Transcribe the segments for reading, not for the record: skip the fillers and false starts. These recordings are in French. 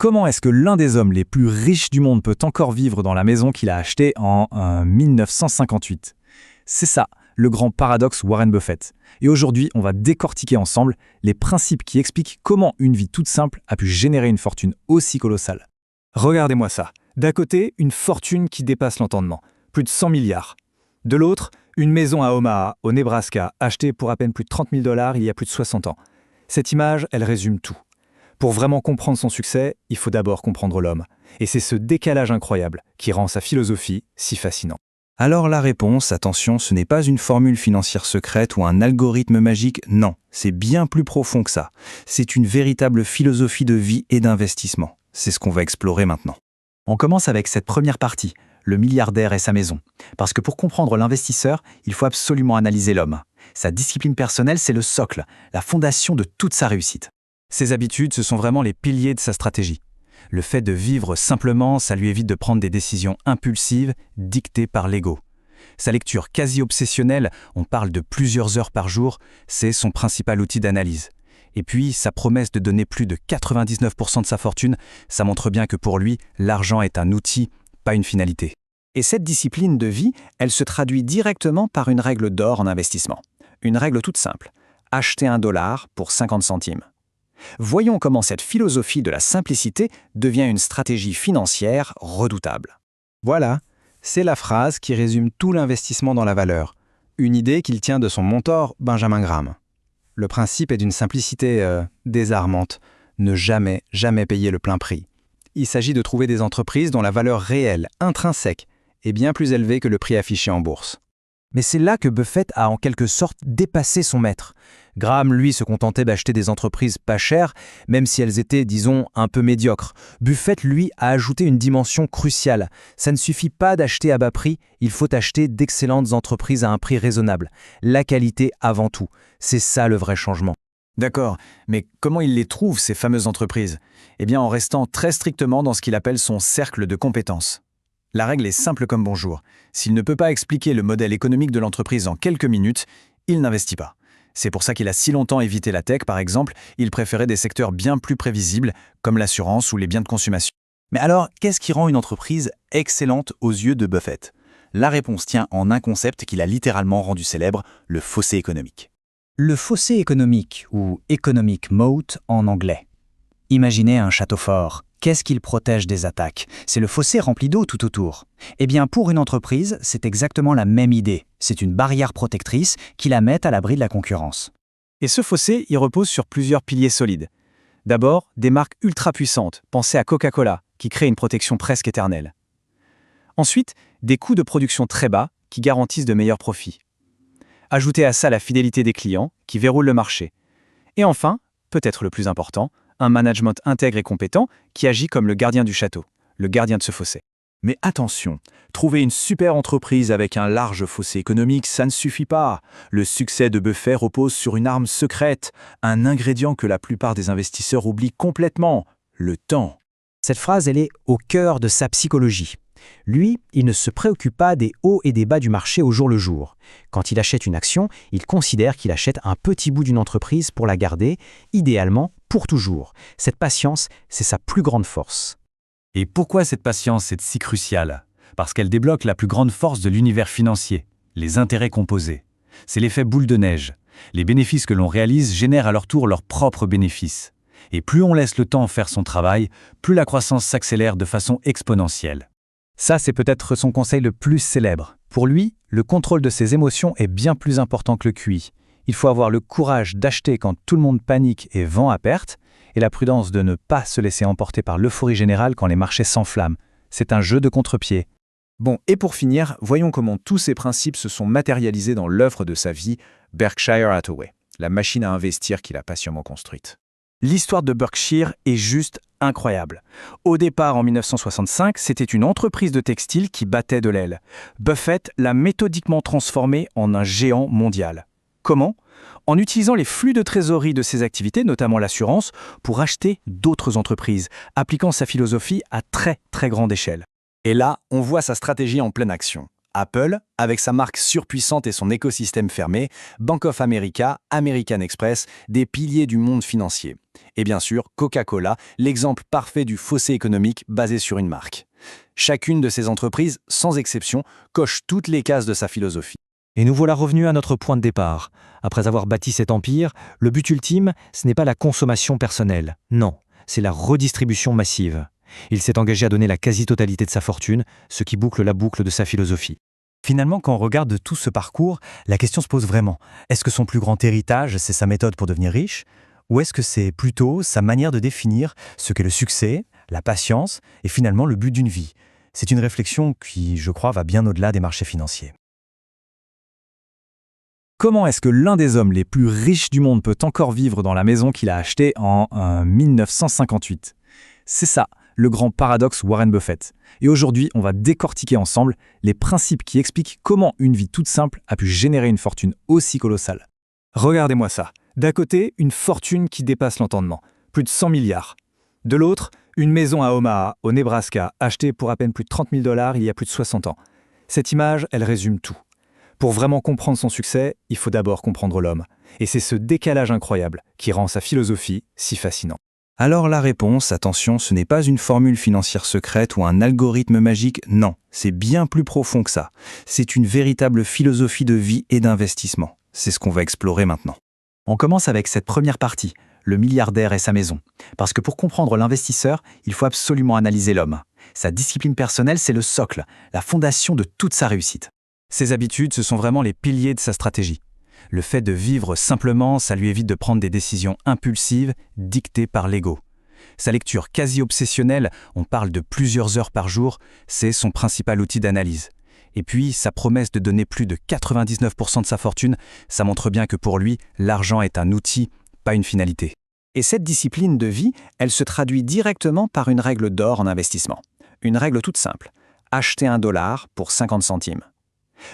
Comment est-ce que l'un des hommes les plus riches du monde peut encore vivre dans la maison qu'il a achetée en 1958? C'est ça, le grand paradoxe Warren Buffett. Et aujourd'hui, on va décortiquer ensemble les principes qui expliquent comment une vie toute simple a pu générer une fortune aussi colossale. Regardez-moi ça. D'un côté, une fortune qui dépasse l'entendement, plus de 100 milliards. De l'autre, une maison à Omaha, au Nebraska, achetée pour à peine plus de 30 000 $ il y a plus de 60 ans. Cette image, elle résume tout. Pour vraiment comprendre son succès, il faut d'abord comprendre l'homme. Et c'est ce décalage incroyable qui rend sa philosophie si fascinante. Alors la réponse, attention, ce n'est pas une formule financière secrète ou un algorithme magique, non, c'est bien plus profond que ça. C'est une véritable philosophie de vie et d'investissement. C'est ce qu'on va explorer maintenant. On commence avec cette première partie, le milliardaire et sa maison. Parce que pour comprendre l'investisseur, il faut absolument analyser l'homme. Sa discipline personnelle, c'est le socle, la fondation de toute sa réussite. Ses habitudes, ce sont vraiment les piliers de sa stratégie. Le fait de vivre simplement, ça lui évite de prendre des décisions impulsives, dictées par l'ego. Sa lecture quasi obsessionnelle, on parle de plusieurs heures par jour, c'est son principal outil d'analyse. Et puis, sa promesse de donner plus de 99% de sa fortune, ça montre bien que pour lui, l'argent est un outil, pas une finalité. Et cette discipline de vie, elle se traduit directement par une règle d'or en investissement. Une règle toute simple. Acheter $1 pour 50 centimes. Voyons comment cette philosophie de la simplicité devient une stratégie financière redoutable. Voilà, c'est la phrase qui résume tout l'investissement dans la valeur. Une idée qu'il tient de son mentor Benjamin Graham. Le principe est d'une simplicité désarmante. Ne jamais payer le plein prix. Il s'agit de trouver des entreprises dont la valeur réelle, intrinsèque, est bien plus élevée que le prix affiché en bourse. Mais c'est là que Buffett a en quelque sorte dépassé son maître. Graham, lui, se contentait d'acheter des entreprises pas chères, même si elles étaient, disons, un peu médiocres. Buffett, lui, a ajouté une dimension cruciale. Ça ne suffit pas d'acheter à bas prix, il faut acheter d'excellentes entreprises à un prix raisonnable. La qualité avant tout. C'est ça le vrai changement. D'accord, mais comment il les trouve, ces fameuses entreprises? Eh bien, en restant très strictement dans ce qu'il appelle son cercle de compétences. La règle est simple comme bonjour. S'il ne peut pas expliquer le modèle économique de l'entreprise en quelques minutes, il n'investit pas. C'est pour ça qu'il a si longtemps évité la tech, par exemple. Il préférait des secteurs bien plus prévisibles, comme l'assurance ou les biens de consommation. Mais alors, qu'est-ce qui rend une entreprise excellente aux yeux de Buffett? La réponse tient en un concept qu'il a littéralement rendu célèbre, le fossé économique. Le fossé économique, ou economic moat en anglais. Imaginez un château fort. Qu'est-ce qu'il protège des attaques? C'est le fossé rempli d'eau tout autour. Eh bien, pour une entreprise, c'est exactement la même idée. C'est une barrière protectrice qui la met à l'abri de la concurrence. Et ce fossé, il repose sur plusieurs piliers solides. D'abord, des marques ultra puissantes. Pensez à Coca-Cola, qui crée une protection presque éternelle. Ensuite, des coûts de production très bas qui garantissent de meilleurs profits. Ajoutez à ça la fidélité des clients, qui verrouille le marché. Et enfin, peut-être le plus important, un management intègre et compétent qui agit comme le gardien du château, le gardien de ce fossé. Mais attention, trouver une super entreprise avec un large fossé économique, ça ne suffit pas. Le succès de Buffett repose sur une arme secrète, un ingrédient que la plupart des investisseurs oublient complètement, le temps. Cette phrase, elle est au cœur de sa psychologie. Lui, il ne se préoccupe pas des hauts et des bas du marché au jour le jour. Quand il achète une action, il considère qu'il achète un petit bout d'une entreprise pour la garder, idéalement pour toujours. Cette patience, c'est sa plus grande force. Et pourquoi cette patience est si cruciale? Parce qu'elle débloque la plus grande force de l'univers financier, les intérêts composés. C'est l'effet boule de neige. Les bénéfices que l'on réalise génèrent à leur tour leurs propres bénéfices. Et plus on laisse le temps faire son travail, plus la croissance s'accélère de façon exponentielle. Ça, c'est peut-être son conseil le plus célèbre. Pour lui, le contrôle de ses émotions est bien plus important que le QI. Il faut avoir le courage d'acheter quand tout le monde panique et vend à perte, et la prudence de ne pas se laisser emporter par l'euphorie générale quand les marchés s'enflamment. C'est un jeu de contre-pied. Bon, et pour finir, voyons comment tous ces principes se sont matérialisés dans l'œuvre de sa vie, Berkshire Hathaway, la machine à investir qu'il a patiemment construite. L'histoire de Berkshire est juste incroyable. Au départ, en 1965, c'était une entreprise de textile qui battait de l'aile. Buffett l'a méthodiquement transformée en un géant mondial. Comment? En utilisant les flux de trésorerie de ses activités, notamment l'assurance, pour acheter d'autres entreprises, appliquant sa philosophie à très grande échelle. Et là, on voit sa stratégie en pleine action. Apple, avec sa marque surpuissante et son écosystème fermé, Bank of America, American Express, des piliers du monde financier. Et bien sûr, Coca-Cola, l'exemple parfait du fossé économique basé sur une marque. Chacune de ces entreprises, sans exception, coche toutes les cases de sa philosophie. Et nous voilà revenus à notre point de départ. Après avoir bâti cet empire, le but ultime, ce n'est pas la consommation personnelle. Non, c'est la redistribution massive. Il s'est engagé à donner la quasi-totalité de sa fortune, ce qui boucle la boucle de sa philosophie. Finalement, quand on regarde tout ce parcours, la question se pose vraiment. Est-ce que son plus grand héritage, c'est sa méthode pour devenir riche ? Ou est-ce que c'est plutôt sa manière de définir ce qu'est le succès, la patience et finalement le but d'une vie ? C'est une réflexion qui, je crois, va bien au-delà des marchés financiers. Comment est-ce que l'un des hommes les plus riches du monde peut encore vivre dans la maison qu'il a achetée en 1958 ? C'est ça, le grand paradoxe Warren Buffett. Et aujourd'hui, on va décortiquer ensemble les principes qui expliquent comment une vie toute simple a pu générer une fortune aussi colossale. Regardez-moi ça. D'un côté, une fortune qui dépasse l'entendement, plus de 100 milliards. De l'autre, une maison à Omaha, au Nebraska, achetée pour à peine plus de $30 000 il y a plus de 60 ans. Cette image, elle résume tout. Pour vraiment comprendre son succès, il faut d'abord comprendre l'homme. Et c'est ce décalage incroyable qui rend sa philosophie si fascinante. Alors la réponse, attention, ce n'est pas une formule financière secrète ou un algorithme magique, non, c'est bien plus profond que ça. C'est une véritable philosophie de vie et d'investissement. C'est ce qu'on va explorer maintenant. On commence avec cette première partie, le milliardaire et sa maison. Parce que pour comprendre l'investisseur, il faut absolument analyser l'homme. Sa discipline personnelle, c'est le socle, la fondation de toute sa réussite. Ses habitudes, ce sont vraiment les piliers de sa stratégie. Le fait de vivre simplement, ça lui évite de prendre des décisions impulsives, dictées par l'ego. Sa lecture quasi obsessionnelle, on parle de plusieurs heures par jour, c'est son principal outil d'analyse. Et puis, sa promesse de donner plus de 99% de sa fortune, ça montre bien que pour lui, l'argent est un outil, pas une finalité. Et cette discipline de vie, elle se traduit directement par une règle d'or en investissement. Une règle toute simple. Acheter $1 pour 50 centimes.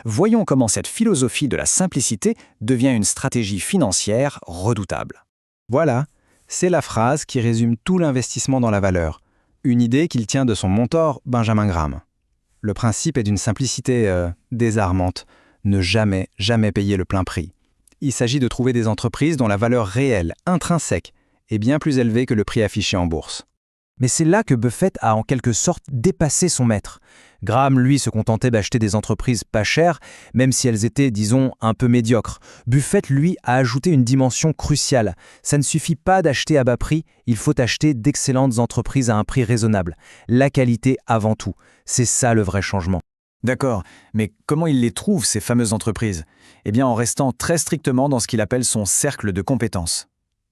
Voyons comment cette philosophie de la simplicité devient une stratégie financière redoutable. Voilà, c'est la phrase qui résume tout l'investissement dans la valeur. Une idée qu'il tient de son mentor, Benjamin Graham. Le principe est d'une simplicité désarmante. Ne jamais payer le plein prix. Il s'agit de trouver des entreprises dont la valeur réelle, intrinsèque, est bien plus élevée que le prix affiché en bourse. Mais c'est là que Buffett a en quelque sorte dépassé son maître. Graham, lui, se contentait d'acheter des entreprises pas chères, même si elles étaient, disons, un peu médiocres. Buffett, lui, a ajouté une dimension cruciale. Ça ne suffit pas d'acheter à bas prix, il faut acheter d'excellentes entreprises à un prix raisonnable. La qualité avant tout. C'est ça le vrai changement. D'accord, mais comment il les trouve, ces fameuses entreprises ? Eh bien en restant très strictement dans ce qu'il appelle son cercle de compétences.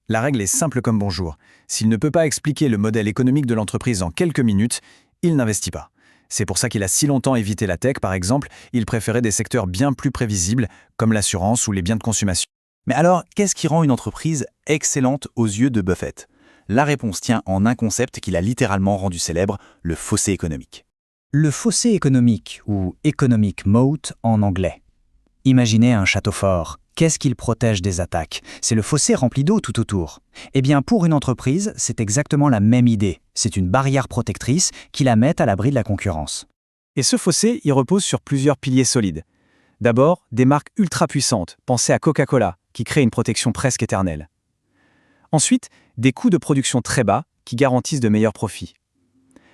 La règle est simple comme bonjour. S'il ne peut pas expliquer le modèle économique de l'entreprise en quelques minutes, il n'investit pas. C'est pour ça qu'il a si longtemps évité la tech, par exemple, il préférait des secteurs bien plus prévisibles, comme l'assurance ou les biens de consommation. Mais alors, qu'est-ce qui rend une entreprise excellente aux yeux de Buffett ? La réponse tient en un concept qu'il a littéralement rendu célèbre, le fossé économique. Le fossé économique, ou economic moat en anglais. Imaginez un château fort. Qu'est-ce qu'il protège des attaques ? C'est le fossé rempli d'eau tout autour. Eh bien, pour une entreprise, c'est exactement la même idée. C'est une barrière protectrice qui la met à l'abri de la concurrence. Et ce fossé, il repose sur plusieurs piliers solides. D'abord, des marques ultra puissantes, pensez à Coca-Cola, qui crée une protection presque éternelle. Ensuite, des coûts de production très bas, qui garantissent de meilleurs profits.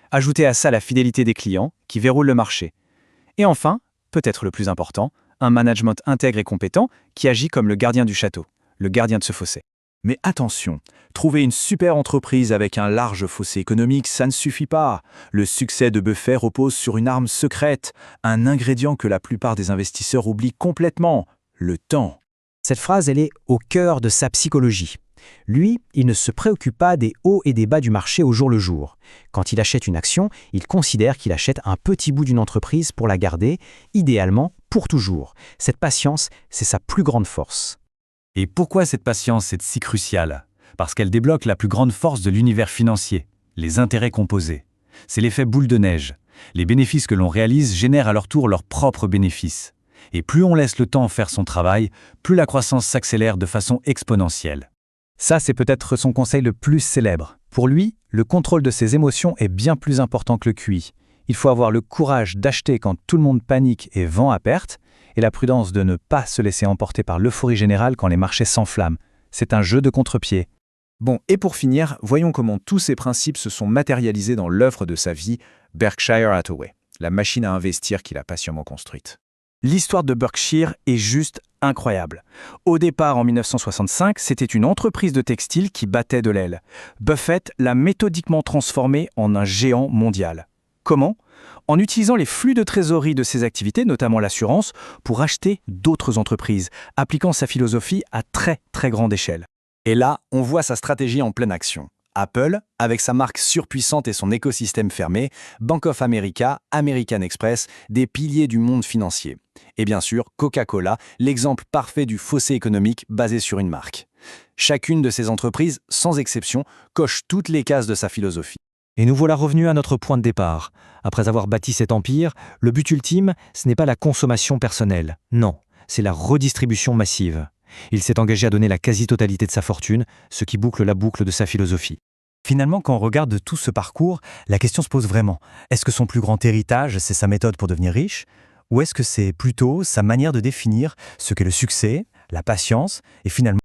Ajoutez à ça la fidélité des clients, qui verrouille le marché. Et enfin, peut-être le plus important, un management intègre et compétent qui agit comme le gardien du château, le gardien de ce fossé. Mais attention, trouver une super entreprise avec un large fossé économique, ça ne suffit pas. Le succès de Buffett repose sur une arme secrète, un ingrédient que la plupart des investisseurs oublient complètement, le temps. Cette phrase, elle est au cœur de sa psychologie. Lui, il ne se préoccupe pas des hauts et des bas du marché au jour le jour. Quand il achète une action, il considère qu'il achète un petit bout d'une entreprise pour la garder, idéalement pour toujours. Cette patience, c'est sa plus grande force. Et pourquoi cette patience est si cruciale ? Parce qu'elle débloque la plus grande force de l'univers financier, les intérêts composés. C'est l'effet boule de neige. Les bénéfices que l'on réalise génèrent à leur tour leurs propres bénéfices. Et plus on laisse le temps faire son travail, plus la croissance s'accélère de façon exponentielle. Ça, c'est peut-être son conseil le plus célèbre. Pour lui, le contrôle de ses émotions est bien plus important que le QI. Il faut avoir le courage d'acheter quand tout le monde panique et vend à perte, et la prudence de ne pas se laisser emporter par l'euphorie générale quand les marchés s'enflamment. C'est un jeu de contre-pied. Bon, et pour finir, voyons comment tous ces principes se sont matérialisés dans l'œuvre de sa vie, Berkshire Hathaway, la machine à investir qu'il a patiemment construite. L'histoire de Berkshire est juste incroyable. Au départ, en 1965, c'était une entreprise de textile qui battait de l'aile. Buffett l'a méthodiquement transformée en un géant mondial. Comment ? En utilisant les flux de trésorerie de ses activités, notamment l'assurance, pour acheter d'autres entreprises, appliquant sa philosophie à très grande échelle. Et là, on voit sa stratégie en pleine action. Apple, avec sa marque surpuissante et son écosystème fermé, Bank of America, American Express, des piliers du monde financier. Et bien sûr, Coca-Cola, l'exemple parfait du fossé économique basé sur une marque. Chacune de ces entreprises, sans exception, coche toutes les cases de sa philosophie. Et nous voilà revenus à notre point de départ. Après avoir bâti cet empire, le but ultime, ce n'est pas la consommation personnelle. Non, c'est la redistribution massive. Il s'est engagé à donner la quasi-totalité de sa fortune, ce qui boucle la boucle de sa philosophie. Finalement, quand on regarde tout ce parcours, la question se pose vraiment. Est-ce que son plus grand héritage, c'est sa méthode pour devenir riche ? Ou est-ce que c'est plutôt sa manière de définir ce qu'est le succès, la patience et finalement